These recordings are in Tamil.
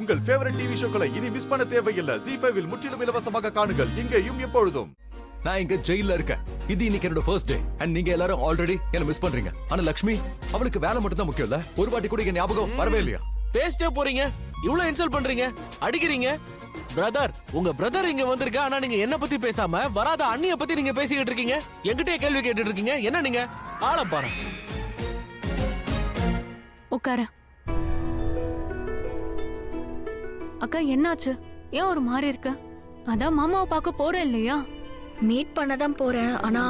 உங்கள் ஃபேவரட் டிவி ஷோக்களை இனி மிஸ் பண்ண தேவையில்லை. ZEE5 இல் முற்றிலும் இலவசமாக காணுங்கள். இங்கேயும் எப்பொழுதும். நான் இங்க ஜெயில இருக்கேன். இது இன்னைக்கு என்னோட ஃபர்ஸ்ட் டே அண்ட் நீங்க எல்லாரும் ஆல்ரெடி என்ன மிஸ் பண்றீங்க. ஆனா லட்சுமி அவளுக்கு வேலை மட்டும் தான் முக்கியம் இல்ல. ஒரு வாட்டி கூட என் ஞாபகம் வரவே இல்லையா? பேசிட்டே போறீங்க, இவ்வளவு இன்சல்ட் பண்றீங்க, அடிக்கிறீங்க. பிரதர், உங்க பிரதர் இங்க வந்திருக்க, ஆனா நீங்க என்ன பத்தி பேசாம வராத அண்ணிய பத்தி நீங்க பேசிக்கிட்டு இருக்கீங்க. என்கிட்டயே கேள்வி கேட்டுட்டு இருக்கீங்க. என்ன நீங்க ஆள பாரு. உட்கார. அக்கா என்னாச்சு? ஏன் ஒரு மாதிரி இருக்க? அதான் மாமாவை பார்க்க போறேன் இல்லையா? மீட் பண்ணதான் போறேன். ஆனா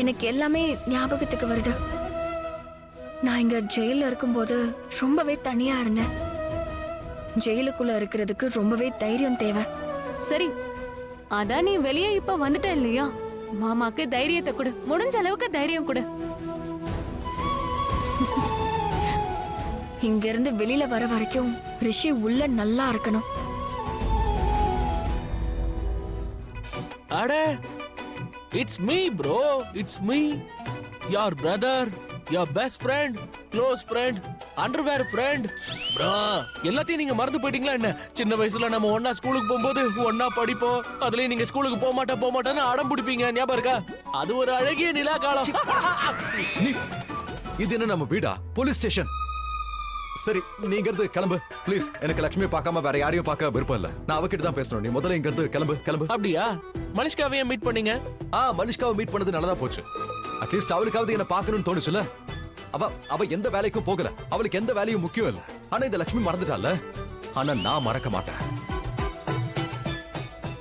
எனக்கு எல்லாமே ஞாபகத்துக்கு வருது. நான் இங்க ஜெயில இருக்கும்போது ரொம்பவே தனியா இருந்தேன். ஜெயிலுக்குள்ள இருக்கிறதுக்கு ரொம்பவே தைரியம் தேவை. சரி, அதான் நீ வெளியே இப்ப வந்துட்ட இல்லையா? மாமாக்கு தைரியத்தை கொடு, முடிஞ்ச அளவுக்கு தைரியம் கொடு. இங்க இருந்து வெளியில வர வரைக்கும் ரிஷி உள்ள நல்லா இருக்கணும். அடே, it's me bro, it's me, your brother, your best friend, close friend, underwear friend. Bro, எல்லாத்தையும் நீங்க மறந்து போயிட்டீங்களா என்ன? சின்ன வயசுல நம்ம ஒன்னா ஸ்கூலுக்கு போகும்போது ஒன்னா படிப்போம். அதுலயும் நீங்க ஸ்கூலுக்கு போக மாட்டேன்னு அடம் பிடிப்பீங்க, ஞாபகம் இருக்கா? அது ஒரு அழகிய நிலா காலம். இது என்ன நம்ம வீடா? Police station. சரி, நீங்க இருந்து கிளம்பு ப்ளீஸ். எனக்கு லட்சுமி பார்க்காம வேற யாரையும் பார்க்க விருப்பம் இல்ல. நான் அவகிட்ட தான் பேசணும். நீ முதல்ல இங்க இருந்து கிளம்பு. அப்படியா? மலிஷ்காவையே மீட் பண்ணீங்க? மலிஷ்காவை மீட் பண்ணது நல்லதா போச்சு. அட்லீஸ்ட் அவளுக்காவது என்ன பார்க்கணும்னு தோணுச்சுல. அவ எந்த வேலைக்கும் போகல. அவளுக்கு எந்த வேலையும் முக்கியம் இல்ல. ஆனா இந்த லட்சுமி மறந்துட்டால. ஆனா நான் மறக்க மாட்டேன்.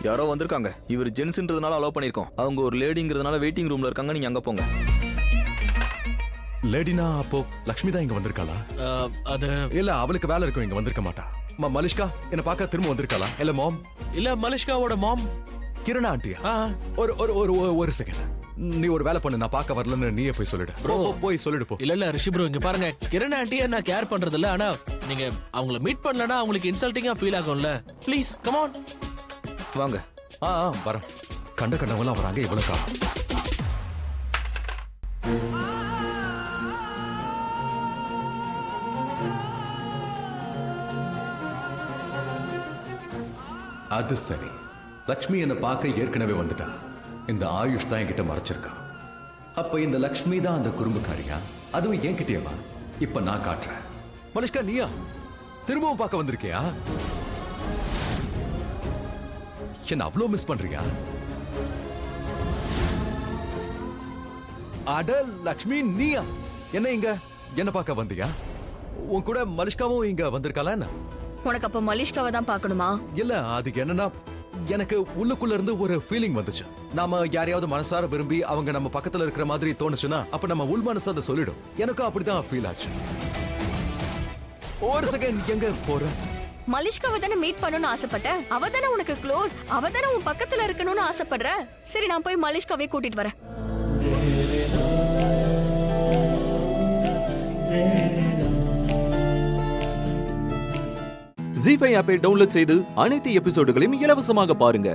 யாரோ வந்திருக்காங்க. இவர் ஜென்ஸ்ன்றதுனால அலோவ் பண்ணிருக்கோம். அவங்க ஒரு லேடிங்கிறதுனால வெயிட்டிங் ரூம்ல இருக்காங்க. நீங்க அங்க போங்க. லேடினா அப்போ லட்சுமி தான் இங்க வந்திருக்காளா? அது இல்ல, அவளுக்கு வேலை இருக்கும், இங்க வந்திருக்க மாட்டா. மலிஷ்கா என்ன பார்க்க திரும்ப வந்திருக்காளா? இல்ல மாம்? இல்ல, மலிஷ்காவோட மாம் கிரணா ஆண்டியா? ஒரு செகண்ட். நீ ஒரு வேலை பண்ணு, நான் பார்க்க வரலன்னு நீயே போய் சொல்லிடு. போய் சொல்லிடு போ. இல்ல ரிஷி ப்ரோ, இங்க பாருங்க, கிரண் ஆண்டியை நான் கேர் பண்றது இல்ல. ஆனா நீங்க அவங்கள மீட் பண்ணலனா அவங்களுக்கு இன்சல்ட்டிங்கா ஃபீல் ஆகும்ல. ப்ளீஸ் கம் ஆன் வாங்க. வரேன். கண்டவங்களாம் வராங்க. இவ்வளவு காலம் அது சரி. லக்ஷ்மி என்ன பார்க்க ஏற்கனவே வந்துட்டா. இந்த ஆயுஷ் தான் என்கிட்ட மறைச்சிருக்கான். அப்ப இந்த லக்ஷ்மி தான் அந்த குறும்புக்காரியா? அதுவும் என்கிட்டயேவா? இப்ப நான் காட்டுறேன். மலிஷ்கா, நீயா திரும்பவும் பார்க்க வந்திருக்கியா? என்ன அவ்வளவு மிஸ் பண்றியா? அட லக்ஷ்மி, நீயா? என்ன இங்க என்ன பார்க்க வந்தியா? உன் கூட மலிஷ்காவும் இங்க வந்திருக்காளா என்ன? உனக்கு அப்ப மலிஷ்காவை தான் பார்க்கணுமா? இல்ல, அதுக்கு என்னன்னா எனக்கு உள்ளுக்குள்ள இருந்து ஒரு ஃபீலிங் வந்துச்சு. நாம யாரையாவது மனசார விரும்பி அவங்க நம்ம பக்கத்துல இருக்கிற மாதிரி தோணுச்சுன்னா அப்ப நம்ம உள் மனசு அதை சொல்லிடும். எனக்கும் அப்படிதான் ஃபீல் ஆச்சு. ஒரு செகண்ட், எங்க போற? மலிஷ்காவை தானே மீட் பண்ணணும்னு ஆசைப்பட்ட. அவ தானே உனக்கு க்ளோஸ். அவ தானே உன் பக்கத்துல இருக்கணும்னு ஆசைப்படுற. சரி, நான் போய் மலிஷ்காவை கூட்டிட்டு வரேன். ZEE5 ஆப்பை டவுன்லோட் செய்து அனைத்து எபிசோடுகளையும் இலவசமாக பாருங்க.